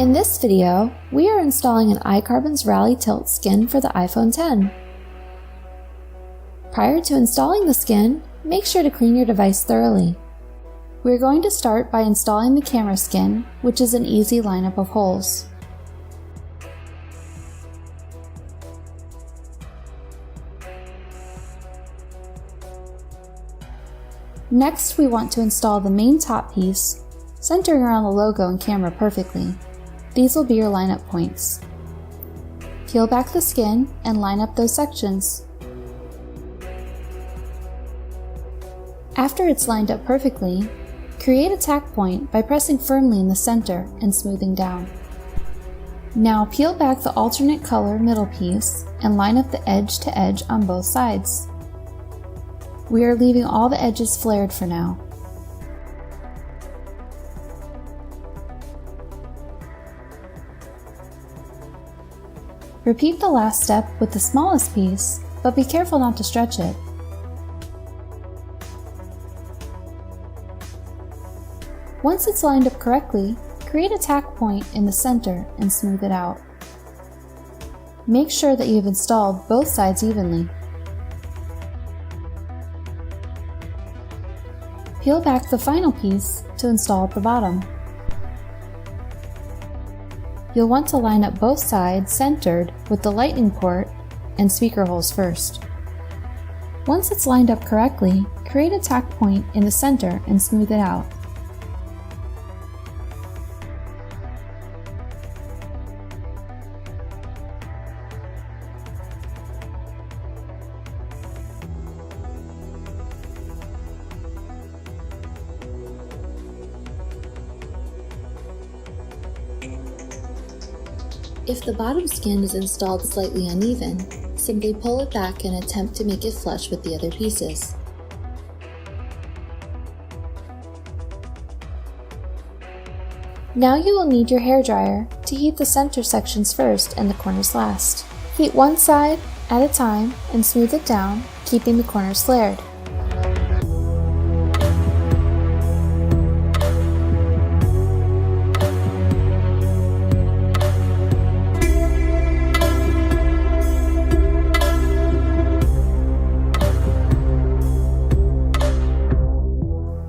In this video, we are installing an iCarbons Rally Tilt skin for the iPhone X. Prior to installing the skin, make sure to clean your device thoroughly. We're going to start by installing the camera skin, which is an easy lineup of holes. Next, we want to install the main top piece, centering around the logo and camera perfectly. These will be your lineup points. Peel back the skin and line up those sections. After it's lined up perfectly, create a tack point by pressing firmly in the center and smoothing down. Now peel back the alternate color middle piece and line up the edge to edge on both sides. We are leaving all the edges flared for now. Repeat the last step with the smallest piece, but be careful not to stretch it. Once it's lined up correctly, create a tack point in the center and smooth it out. Make sure that you've installed both sides evenly. Peel back the final piece to install at the bottom. You'll want to line up both sides centered with the lightning port and speaker holes first. Once it's lined up correctly, create a tack point in the center and smooth it out. If the bottom skin is installed slightly uneven, simply pull it back and attempt to make it flush with the other pieces. Now you will need your hairdryer to heat the center sections first and the corners last. Heat one side at a time and smooth it down, keeping the corners flared.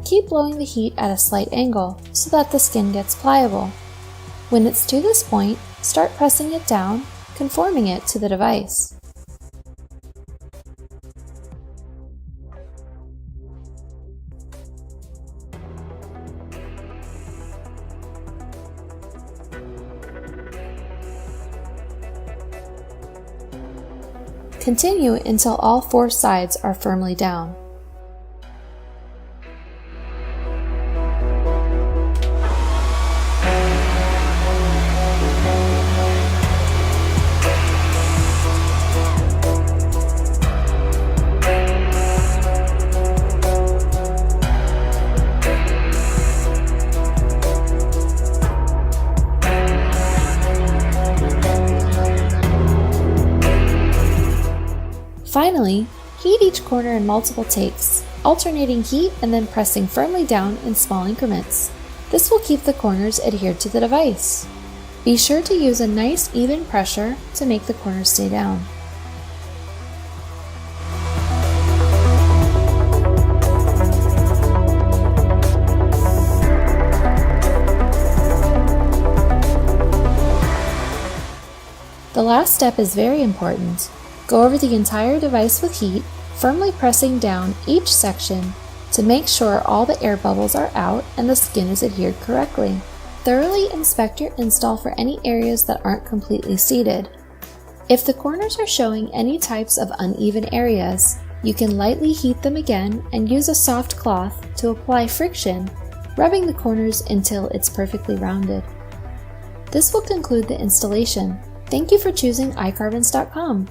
Keep blowing the heat at a slight angle so that the skin gets pliable. When it's to this point, start pressing it down, conforming it to the device. Continue until all four sides are firmly down. Finally, heat each corner in multiple takes, alternating heat and then pressing firmly down in small increments. This will keep the corners adhered to the device. Be sure to use a nice even pressure to make the corners stay down. The last step is very important. Go over the entire device with heat, firmly pressing down each section to make sure all the air bubbles are out and the skin is adhered correctly. Thoroughly inspect your install for any areas that aren't completely seated. If the corners are showing any types of uneven areas, you can lightly heat them again and use a soft cloth to apply friction, rubbing the corners until it's perfectly rounded. This will conclude the installation. Thank you for choosing iCarbons.com.